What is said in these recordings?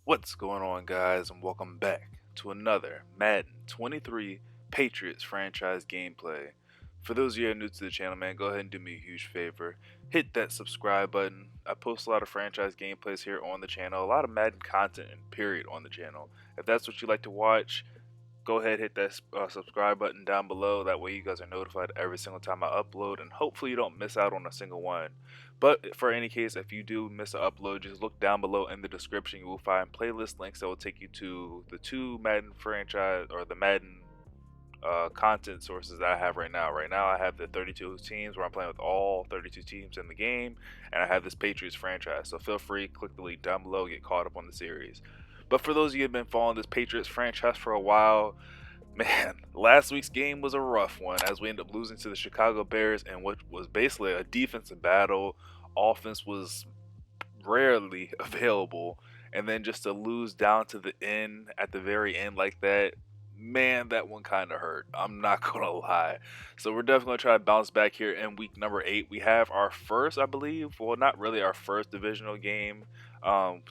What's going on, guys, and welcome back to another Madden 23 Patriots franchise gameplay. For those of you who are new to the channel, man, go ahead and do me a huge favor. Hit that subscribe button. I post a lot of franchise gameplays here on the channel, a lot of Madden content, and period, on the channel. If that's what you like to watch, go ahead, hit that subscribe button down below. That way you guys are notified every single time I upload, and hopefully you don't miss out on a single one. But for any case, if you do miss an upload, just look down below in the description. You will find playlist links that will take you to the two Madden franchise or the Madden content sources that I have right now. Right now I have the 32 teams where I'm playing with all 32 teams in the game, and I have this Patriots franchise. So feel free, click the link down below, get caught up on the series. But for those of you who have been following this Patriots franchise for a while, man, last week's game was a rough one as we ended up losing to the Chicago Bears in what was basically a defensive battle. Offense was rarely available, and then just to lose down to the end at the very end like that, man, that one kind of hurt. I'm not gonna lie. So we're definitely gonna try to bounce back here in week number 8. We have our first, I believe, well, not really our first divisional game.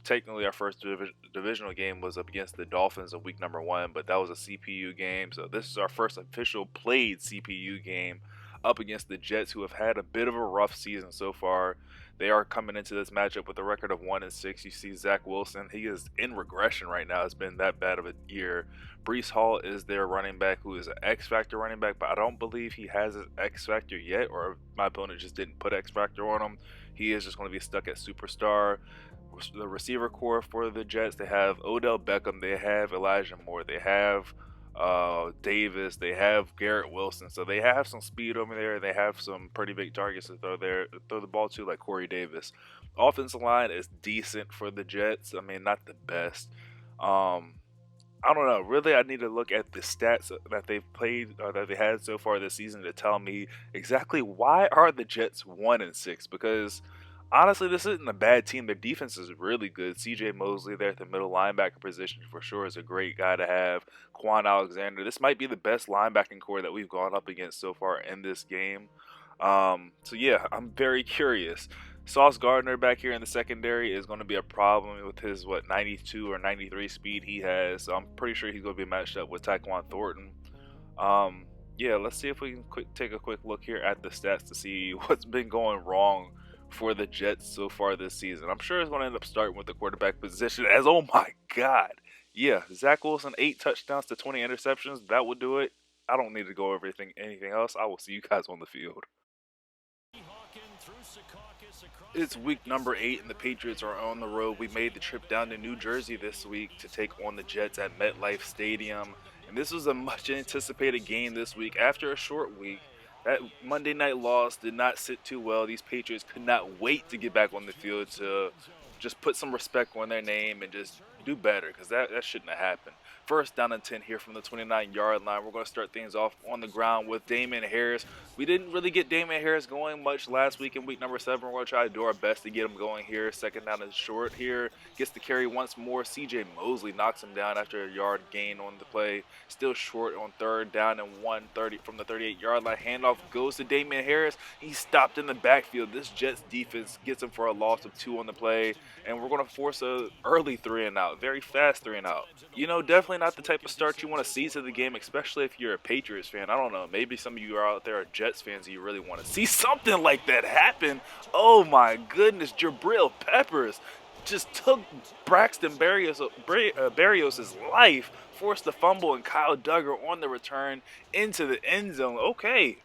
Technically, our first divisional game was up against the Dolphins in week number 1, but that was a CPU game. So this is our first official played CPU game up against the Jets, who have had a bit of a rough season so far. They are coming into this matchup with a record of 1-6. You see Zach Wilson, he is in regression right now. It's been that bad of a year. Breece Hall is their running back, who is an X Factor running back, but I don't believe he has an X Factor yet, or my opponent just didn't put X Factor on him. He is just going to be stuck at superstar. The receiver core for the Jets, they have Odell Beckham, they have Elijah Moore, they have Davis, they have Garrett Wilson, so they have some speed over there. They have some pretty big targets to throw the ball to, like Corey Davis. Offensive line is decent for the Jets. I mean, not the best. I don't know. Really, I need to look at the stats that they've played or that they had so far this season to tell me exactly why are the Jets 1-6. Because honestly, this isn't a bad team. Their defense is really good. C.J. Mosley there at the middle linebacker position for sure is a great guy to have. Quan Alexander. This might be the best linebacking core that we've gone up against so far in this game. So yeah, I'm very curious. Sauce Gardner back here in the secondary is going to be a problem with his 92 or 93 speed he has. So I'm pretty sure he's going to be matched up with Tyquan Thornton. Yeah, let's see if we can take a quick look here at the stats to see what's been going wrong for the Jets so far this season. I'm sure it's going to end up starting with the quarterback position, as oh my god, yeah, Zach Wilson, 8 touchdowns to 20 interceptions. That would do it. I don't need to go over anything else. I will see you guys on the field. It's week number 8 and the Patriots are on the road. We made the trip down to New Jersey this week to take on the Jets at MetLife Stadium. And this was a much anticipated game this week. After a short week, that Monday night loss did not sit too well. These Patriots could not wait to get back on the field to just put some respect on their name and just do better, because that shouldn't have happened. First down and 10 here from the 29-yard line. We're going to start things off on the ground with Damon Harris. We didn't really get Damon Harris going much last week in week number 7. We're going to try to do our best to get him going here. Second down and short here. Gets the carry once more. C.J. Mosley knocks him down after a yard gain on the play. Still short on third down and 130 from the 38-yard line. Handoff goes to Damon Harris. He's stopped in the backfield. This Jets defense gets him for a loss of 2 on the play. And we're going to force a early 3-and-out. Very fast 3-and-out. You know, definitely not the type of start you want to see to the game, especially if you're a Patriots fan. I don't know, maybe some of you are out there are Jets fans and you really want to see something like that happen. Oh my goodness, Jabril Peppers just took Braxton Berrios' life, forced the fumble, and Kyle Duggar on the return into the end zone. Okay,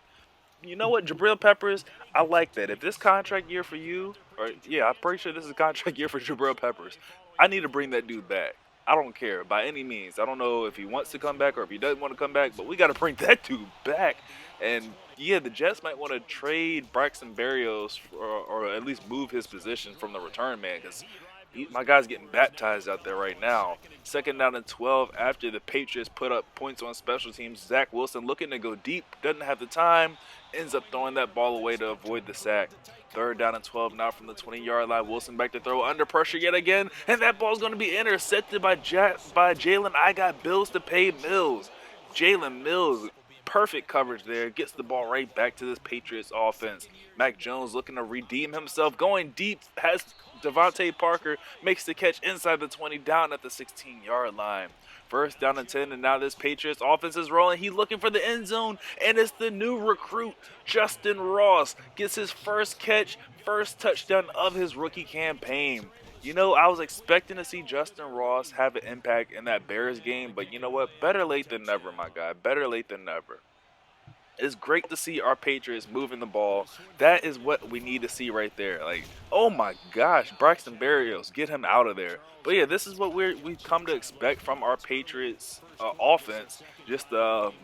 you know what, Jabril Peppers, I like that. If this contract year for you, or yeah, I'm pretty sure this is a contract year for Jabril Peppers, I need to bring that dude back. I don't care by any means. I don't know if he wants to come back or if he doesn't want to come back, but we got to bring that dude back. And yeah, the Jets might want to trade Braxton Berrios or at least move his position from the return man, because my guy's getting baptized out there right now. Second down and 12 after the Patriots put up points on special teams. Zach Wilson looking to go deep, doesn't have the time, ends up throwing that ball away to avoid the sack. Third down and 12 now from the 20-yard line. Wilson back to throw under pressure yet again, and that ball's going to be intercepted by Jalen. I got bills to pay Mills. Jalen Mills, perfect coverage there, gets the ball right back to this Patriots offense. Mac Jones looking to redeem himself, going deep, has Devontae Parker makes the catch inside the 20, down at the 16-yard line. First down and 10, and now this Patriots offense is rolling. He's looking for the end zone, and it's the new recruit, Justin Ross, gets his first catch, first touchdown of his rookie campaign. You know, I was expecting to see Justin Ross have an impact in that Bears game, but you know what? Better late than never, my guy. Better late than never. It's great to see our Patriots moving the ball. That is what we need to see right there. Like, oh my gosh, Braxton Berrios, get him out of there. But yeah, this is what we've come to expect from our Patriots offense. Just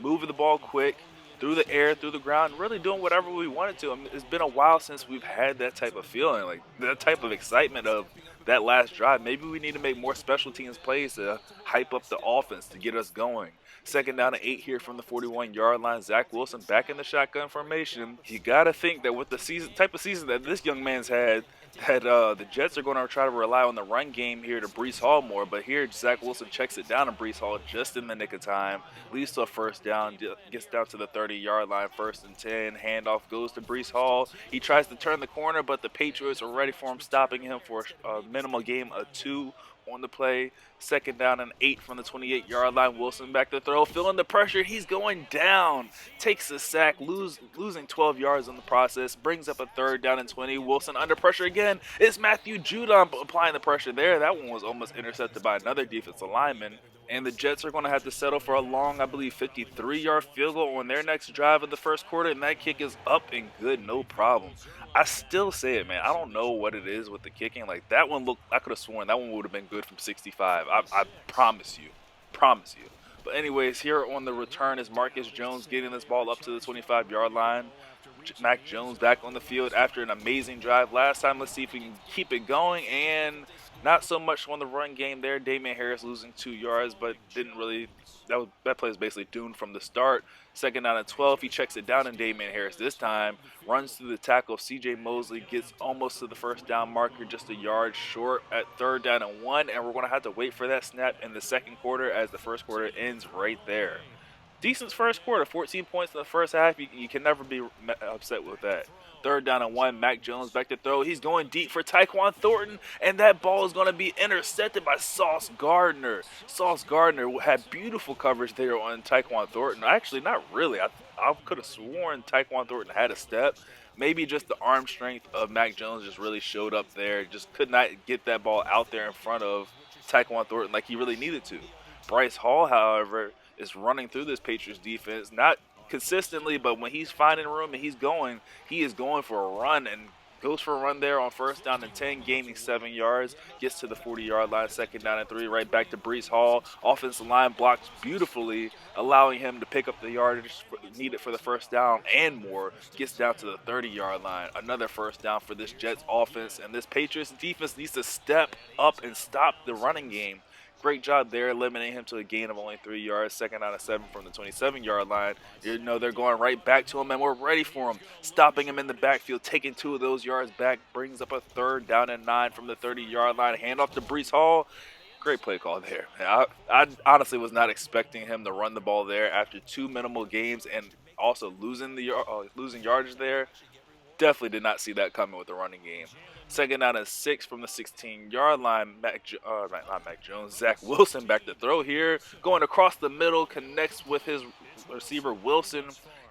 moving the ball quick, through the air, through the ground, really doing whatever we wanted to. I mean, it's been a while since we've had that type of feeling, like that type of excitement of that last drive. Maybe we need to make more special teams plays to hype up the offense to get us going. Second down and 8 here from the 41-yard line. Zach Wilson back in the shotgun formation. You got to think that with the type of season that this young man's had, that the Jets are going to try to rely on the run game here to Breece Hall more. But here, Zach Wilson checks it down to Breece Hall just in the nick of time. Leads to a first down, gets down to the 30-yard line, first and 10. Handoff goes to Breece Hall. He tries to turn the corner, but the Patriots are ready for him, stopping him for a minimal gain of 2 on the play. Second down and 8 from the 28-yard line. Wilson back to throw, feeling the pressure. He's going down. Takes a sack, losing 12 yards in the process. Brings up a third down and 20. Wilson under pressure again. It's Matthew Judon applying the pressure there. That one was almost intercepted by another defensive lineman. And the Jets are going to have to settle for a long, I believe, 53-yard field goal on their next drive of the first quarter, and that kick is up and good, no problem. I still say it, man. I don't know what it is with the kicking. Like, that one looked, I could have sworn that one would have been good from 65. I promise you. Promise you. But anyways, here on the return is Marcus Jones getting this ball up to the 25-yard line. Mac Jones back on the field after an amazing drive last time. Let's see if we can keep it going, and not so much on the run game there. Damian Harris losing 2 yards, but didn't really. That play was basically doomed from the start. Second down and 12. He checks it down, and Damian Harris this time runs through the tackle. C.J. Mosley gets almost to the first down marker, just a yard short at third down and 1, and we're going to have to wait for that snap in the second quarter as the first quarter ends right there. Decent first quarter, 14 points in the first half. You can never be upset with that. Third down and 1, Mac Jones back to throw. He's going deep for Tyquan Thornton, and that ball is going to be intercepted by Sauce Gardner. Sauce Gardner had beautiful coverage there on Tyquan Thornton. Actually, not really. I could have sworn Tyquan Thornton had a step. Maybe just the arm strength of Mac Jones just really showed up there. Just could not get that ball out there in front of Tyquan Thornton like he really needed to. Bryce Hall, however, is running through this Patriots defense, not consistently, but when he's finding room and he is going for a run and goes for a run there on first down and 10, gaining 7 yards, gets to the 40-yard line, second down and 3, right back to Breece Hall. Offensive line blocks beautifully, allowing him to pick up the yardage needed for the first down and more. Gets down to the 30-yard line, another first down for this Jets offense, and this Patriots defense needs to step up and stop the running game. Great job there, eliminating him to a gain of only 3 yards. Second down and 7 from the 27-yard line. You know they're going right back to him, and we're ready for him. Stopping him in the backfield, taking 2 of those yards back, brings up a third down and 9 from the 30-yard line. Handoff to Breece Hall. Great play call there. I honestly was not expecting him to run the ball there after 2 minimal games and also losing yardage there. Definitely did not see that coming with the running game. Second down and 6 from the 16-yard line. Zach Wilson back to throw here. Going across the middle, connects with his receiver Wilson.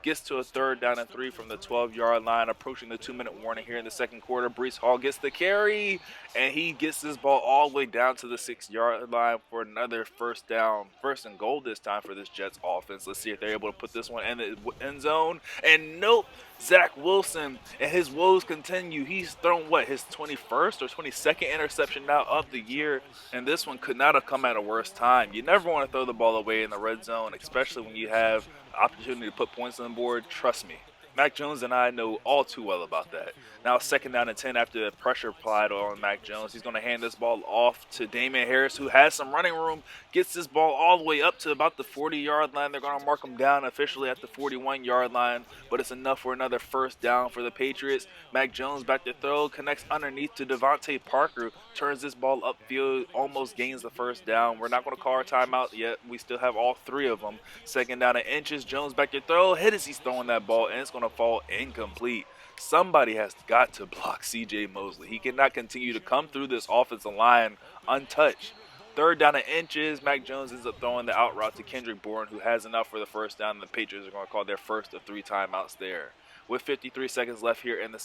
Gets to a third down and 3 from the 12-yard line. Approaching the 2-minute warning here in the second quarter. Breece Hall gets the carry, and he gets this ball all the way down to the 6-yard line for another first down. First and goal this time for this Jets offense. Let's see if they're able to put this one in the end zone. And nope, Zach Wilson and his woes continue. He's thrown, his 21st or 22nd interception now of the year, and this one could not have come at a worse time. You never want to throw the ball away in the red zone, especially when you have the opportunity to put points on the board. Trust me, Mac Jones and I know all too well about that. Now second down and 10 after the pressure applied on Mac Jones. He's going to hand this ball off to Damian Harris, who has some running room. Gets this ball all the way up to about the 40-yard line. They're going to mark him down officially at the 41-yard line, but it's enough for another first down for the Patriots. Mac Jones back to throw, connects underneath to Devontae Parker, turns this ball upfield, almost gains the first down. We're not going to call our timeout yet. We still have all 3 of them. Second down and inches. Jones back to throw. Hit as he's throwing that ball, and it's going to fall incomplete. Somebody has got to block CJ Mosley. He cannot continue to come through this offensive line untouched. Third down and inches. Mac Jones ends up throwing the out route to Kendrick Bourne, who has enough for the first down. And the Patriots are going to call their first of 3 timeouts there. With 53 seconds left here in the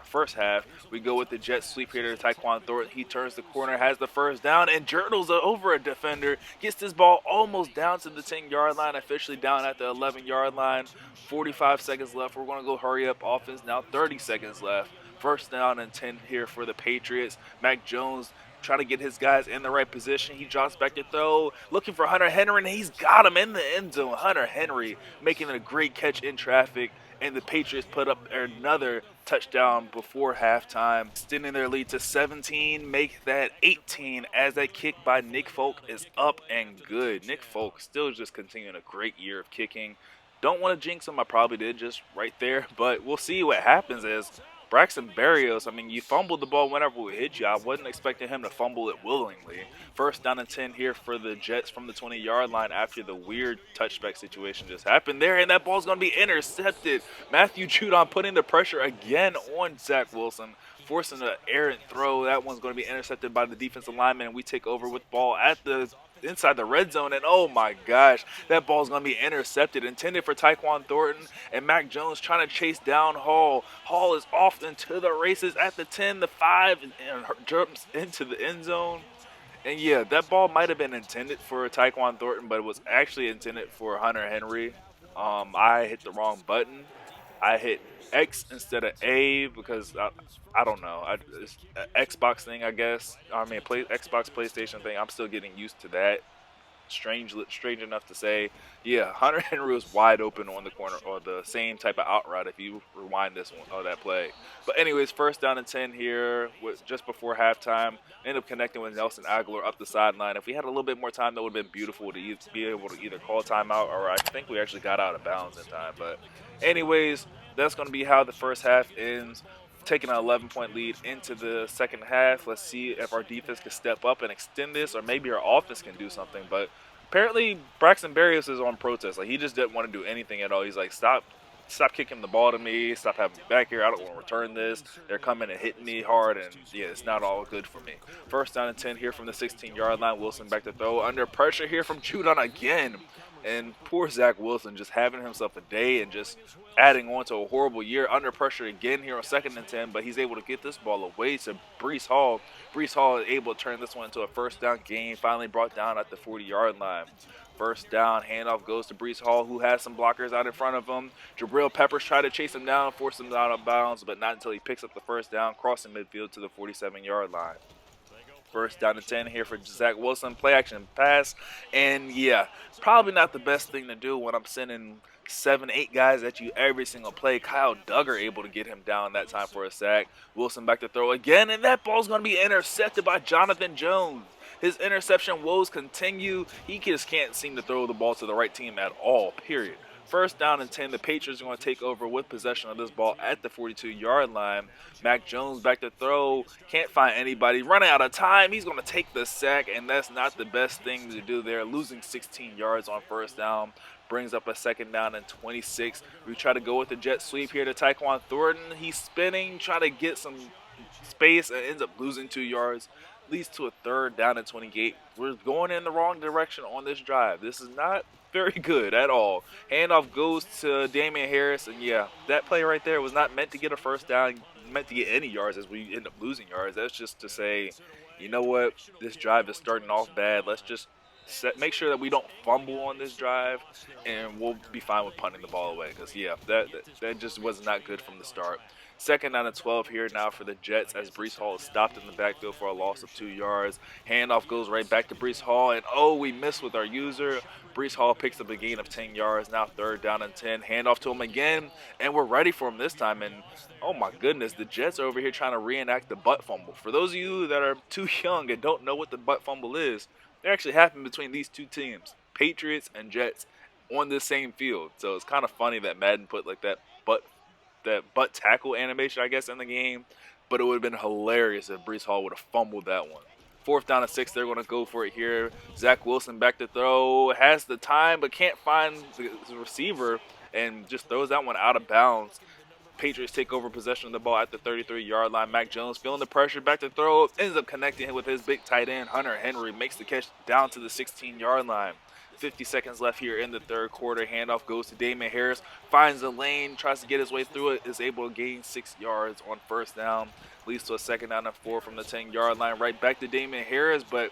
first half, we go with the jet sweep here to Tyquan Thornton. He turns the corner, has the first down, and journals over a defender. Gets this ball almost down to the 10-yard line, officially down at the 11-yard line. 45 seconds left. We're going to go hurry up offense now. 30 seconds left. First down and 10 here for the Patriots. Mac Jones trying to get his guys in the right position. He drops back to throw, looking for Hunter Henry, and he's got him in the end zone. Hunter Henry making a great catch in traffic, and the Patriots put up another touchdown before halftime, extending their lead to 17, make that 18 as that kick by Nick Folk is up and good. Nick Folk still just continuing a great year of kicking. Don't want to jinx him, I probably did just right there, but we'll see what happens as Braxton Berrios, I mean, you fumbled the ball whenever we hit you. I wasn't expecting him to fumble it willingly. First down and 10 here for the Jets from the 20-yard line after the weird touchback situation just happened there, and that ball's going to be intercepted. Matthew Judon putting the pressure again on Zach Wilson, forcing an errant throw. That one's going to be intercepted by the defensive lineman, and we take over with ball at the inside the red zone, and oh my gosh, that ball's going to be intercepted, intended for Tyquan Thornton, and Mac Jones trying to chase down Hall. Hall is off into the races at the 10, the 5, and jumps into the end zone. And yeah, that ball might have been intended for Tyquan Thornton, but it was actually intended for Hunter Henry. I hit the wrong button. I hit X instead of A because I don't know. It's an Xbox thing, I guess. I mean, Xbox, PlayStation thing. I'm still getting used to that. Strange enough to say. Yeah, Hunter Henry was wide open on the corner, or the same type of out route if you rewind this one, or that play. But anyways, first down and 10 here, just before halftime. End up connecting with Nelson Aguilar up the sideline. If we had a little bit more time, that would have been beautiful to be able to either call timeout, or I think we actually got out of bounds in time. But anyways, that's going to be how the first half ends. Taking an 11-point lead into the second half. Let's see if our defense can step up and extend this, or maybe our offense can do something. But apparently, Braxton Berrios is on protest. Like, he just didn't want to do anything at all. He's like, stop kicking the ball to me. Stop having me back here. I don't want to return this. They're coming and hitting me hard, and yeah, it's not all good for me. First down and 10 here from the 16-yard line. Wilson back to throw. Under pressure here from Judon again. And poor Zach Wilson just having himself a day and just adding on to a horrible year. Under pressure again here on second and 10, but he's able to get this ball away to Breece Hall. Breece Hall is able to turn this one into a first down gain, finally brought down at the 40-yard line. First down, handoff goes to Breece Hall, who has some blockers out in front of him. Jabril Peppers tried to chase him down, force him out of bounds, but not until he picks up the first down, crossing midfield to the 47-yard line. First down and 10 here for Zach Wilson. Play action pass. And yeah, probably not the best thing to do when I'm sending 7, 8 guys at you every single play. Kyle Duggar able to get him down that time for a sack. Wilson back to throw again, and that ball's going to be intercepted by Jonathan Jones. His interception woes continue. He just can't seem to throw the ball to the right team at all, period. First down and 10, the Patriots are going to take over with possession of this ball at the 42-yard line. Mac Jones back to throw, can't find anybody, running out of time. He's going to take the sack, and that's not the best thing to do there. Losing 16 yards on first down brings up a second down and 26. We try to go with the jet sweep here to Tyquan Thornton. He's spinning, trying to get some space, and ends up losing 2 yards. Leads to a third down and 28. We're going in the wrong direction on this drive. This is not very good at all. Handoff goes to Damian Harris, and yeah, that play right there was not meant to get a first down, meant to get any yards as we end up losing yards. That's just to say, you know what, this drive is starting off bad. Let's just make sure that we don't fumble on this drive, and we'll be fine with punting the ball away. Because yeah, that just was not good from the start. Second down and 12 here now for the Jets as Breece Hall is stopped in the backfield for a loss of 2 yards. Handoff goes right back to Breece Hall, and oh, we missed with our user. Breece Hall picks up a gain of 10 yards, now third down and 10. Handoff to him again, and we're ready for him this time. And oh my goodness, the Jets are over here trying to reenact the butt fumble. For those of you that are too young and don't know what the butt fumble is, it actually happened between these two teams, Patriots and Jets, on this same field. So it's kind of funny that Madden put like that butt tackle animation, I guess, in the game. But it would have been hilarious if Breece Hall would have fumbled that one. Fourth down and 6, they're going to go for it here. Zach Wilson back to throw, has the time, but can't find the receiver, and just throws that one out of bounds. Patriots take over possession of the ball at the 33-yard line. Mac Jones feeling the pressure, back to throw, ends up connecting with his big tight end, Hunter Henry, makes the catch down to the 16-yard line. 50 seconds left here in the third quarter. Handoff goes to Damon Harris, finds the lane, tries to get his way through it, is able to gain 6 yards on first down. Leads to a 2nd down and 4 from the 10-yard line. Right back to Damon Harris, but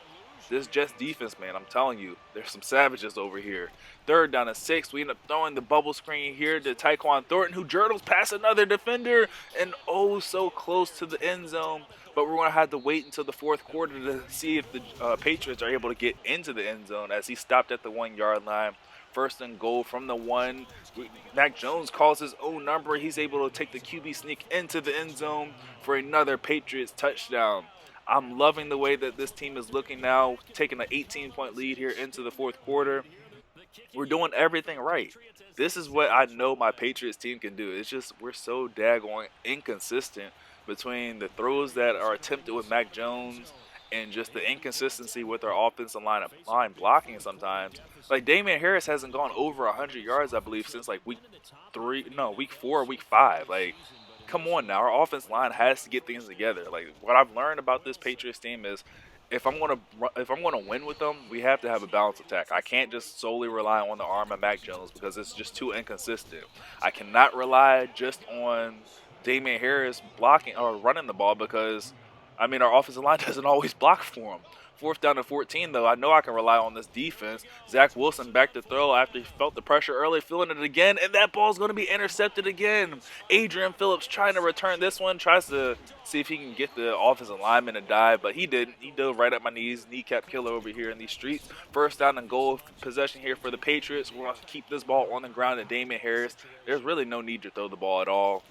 this Jets defense, man, I'm telling you, there's some savages over here. 3rd down and 6. We end up throwing the bubble screen here to Tyquan Thornton, who journals past another defender and oh so close to the end zone. But we're going to have to wait until the 4th quarter to see if the Patriots are able to get into the end zone, as he stopped at the 1-yard line. 1st and goal from the 1. Mac Jones calls his own number. He's able to take the QB sneak into the end zone for another Patriots touchdown. I'm loving the way that this team is looking now, taking an 18-point lead here into the 4th quarter. We're doing everything right. This is what I know my Patriots team can do. It's just we're so daggone inconsistent between the throws that are attempted with Mac Jones and just the inconsistency with our offensive line blocking sometimes. Like Damian Harris hasn't gone over 100 yards, I believe, since like week 4 or week 5. Like, come on now, our offensive line has to get things together. Like, what I've learned about this Patriots team is if I'm gonna win with them, we have to have a balanced attack. I can't just solely rely on the arm of Mac Jones because it's just too inconsistent. I cannot rely just on Damian Harris blocking or running the ball because, I mean, our offensive line doesn't always block for him. 4th down and 14, though, I know I can rely on this defense. Zach Wilson back to throw after he felt the pressure early, feeling it again, and that ball's going to be intercepted again. Adrian Phillips trying to return this one, tries to see if he can get the offensive lineman to dive, but he didn't. He dove right at my knees, kneecap killer over here in these streets. 1st down and goal possession here for the Patriots. We're going to keep this ball on the ground to Damian Harris. There's really no need to throw the ball at all.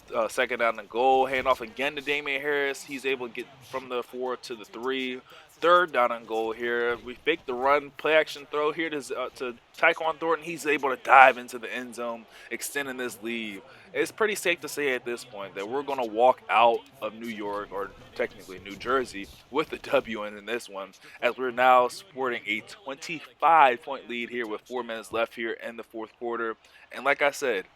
2nd down and goal, handoff again to Damian Harris. He's able to get from the 4 to the 3. 3rd down and goal here. We fake the run, play action throw here to Tyquan Thornton. He's able to dive into the end zone, extending this lead. It's pretty safe to say at this point that we're going to walk out of New York, or technically New Jersey, with a W in this one, as we're now sporting a 25-point lead here with 4 minutes left here in the 4th quarter. And like I said,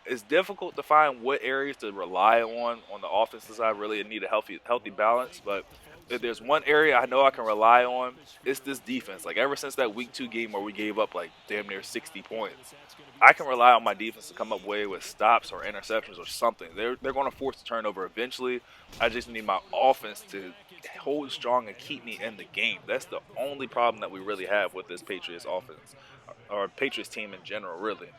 it's difficult to find what areas to rely on the offensive side. Really need a healthy balance, but if there's one area I know I can rely on, it's this defense. Like, ever since that week 2 game where we gave up like damn near 60 points, I can rely on my defense to come up with stops or interceptions or something. They're going to force a turnover eventually. I just need my offense to hold strong and keep me in the game. That's the only problem that we really have with this Patriots offense, or Patriots team in general, really.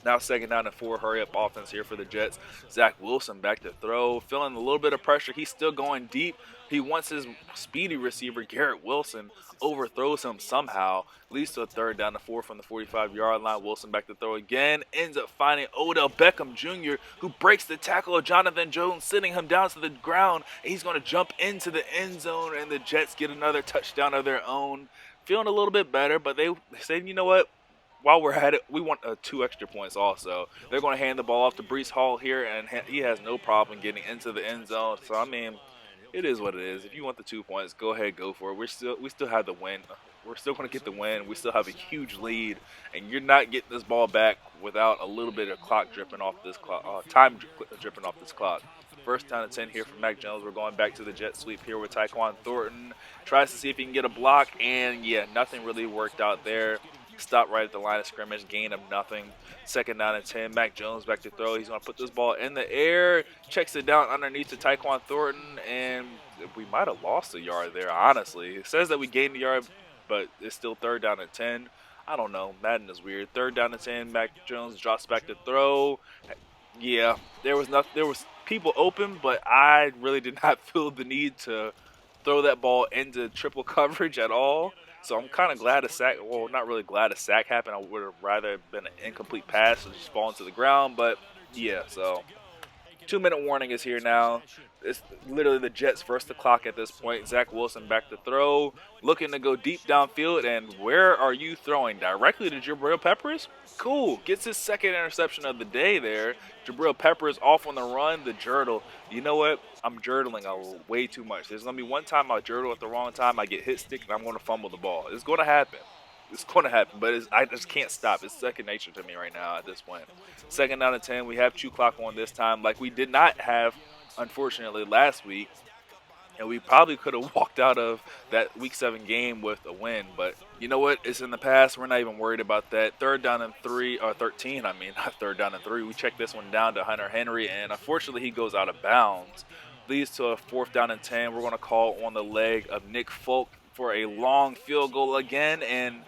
Now 2nd down and 4, hurry-up offense here for the Jets. Zach Wilson back to throw, feeling a little bit of pressure. He's still going deep. He wants his speedy receiver, Garrett Wilson, overthrows him somehow. Leads to a 3rd down and 4 from the 45-yard line. Wilson back to throw again. Ends up finding Odell Beckham Jr., who breaks the tackle of Jonathan Jones, sending him down to the ground. He's going to jump into the end zone, and the Jets get another touchdown of their own. Feeling a little bit better, but they said, you know what? While we're at it, we want 2 extra points also. They're going to hand the ball off to Breece Hall here, and he has no problem getting into the end zone. So, I mean, it is what it is. If you want the 2 points, go ahead, go for it. We still have the win. We're still going to get the win. We still have a huge lead, and you're not getting this ball back without a little bit of clock dripping off this clock, time dripping off this clock. 1st down and 10 here from Mac Jones. We're going back to the jet sweep here with Tyquan Thornton. Tries to see if he can get a block, and yeah, nothing really worked out there. Stop right at the line of scrimmage, gain of nothing. 2nd down and 10, Mac Jones back to throw. He's going to put this ball in the air, checks it down underneath to Tyquan Thornton, and we might have lost a yard there, honestly. It says that we gained a yard, but it's still 3rd down and 10. I don't know. Madden is weird. 3rd down and 10, Mac Jones drops back to throw. Yeah, there was people open, but I really did not feel the need to throw that ball into triple coverage at all. So I'm kind of glad a sack, well, not really glad a sack happened. I would have rather been an incomplete pass and just falling to the ground. But, yeah, so 2-minute warning is here now. It's literally the Jets versus the clock at this point. Zach Wilson back to throw, looking to go deep downfield. And where are you throwing? Directly to Jabril Peppers? Cool. Gets his 2nd interception of the day there. Jabril Peppers off on the run. The jurtle. You know what? I'm jurtling way too much. There's going to be one time I jurtle at the wrong time. I get hit stick, and I'm going to fumble the ball. It's going to happen. it's going to happen, but I just can't stop. It's second nature to me right now at this point. Second down and 10. We have chew clock on this time, like we did not have, unfortunately, last week. And we probably could have walked out of that Week 7 game with a win. But you know what? It's in the past. We're not even worried about that. Third down and 3, or 13, I mean, not third down and 3. We check this one down to Hunter Henry, and unfortunately he goes out of bounds. Leads to a fourth down and 10. We're going to call on the leg of Nick Folk for a long field goal again. And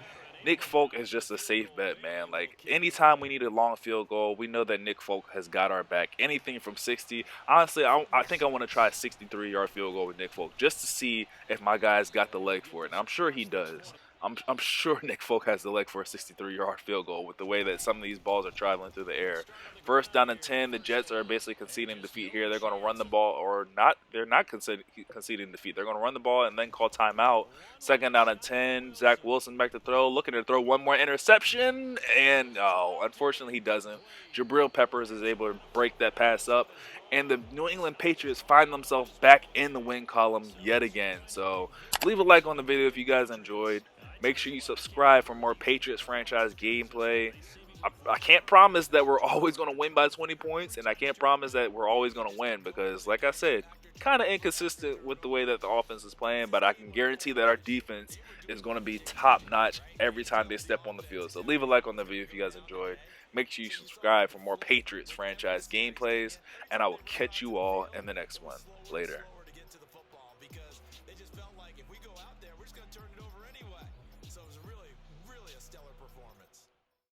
Nick Folk is just a safe bet, man. Like, anytime we need a long field goal, we know that Nick Folk has got our back. Anything from 60. Honestly, I think I want to try a 63-yard field goal with Nick Folk just to see if my guy's got the leg for it. And I'm sure he does. I'm sure Nick Folk has the leg for a 63-yard field goal with the way that some of these balls are traveling through the air. First down and 10, the Jets are basically conceding defeat here. They're going to run the ball, or not. They're not conceding defeat. They're going to run the ball and then call timeout. Second down and 10, Zach Wilson back to throw, looking to throw one more interception, and unfortunately he doesn't. Jabril Peppers is able to break that pass up, and the New England Patriots find themselves back in the win column yet again. So leave a like on the video if you guys enjoyed. Make sure you subscribe for more Patriots franchise gameplay. I can't promise that we're always going to win by 20 points, and I can't promise that we're always going to win because, like I said, kind of inconsistent with the way that the offense is playing, but I can guarantee that our defense is going to be top-notch every time they step on the field. So leave a like on the video if you guys enjoyed. Make sure you subscribe for more Patriots franchise gameplays, and I will catch you all in the next one. Later.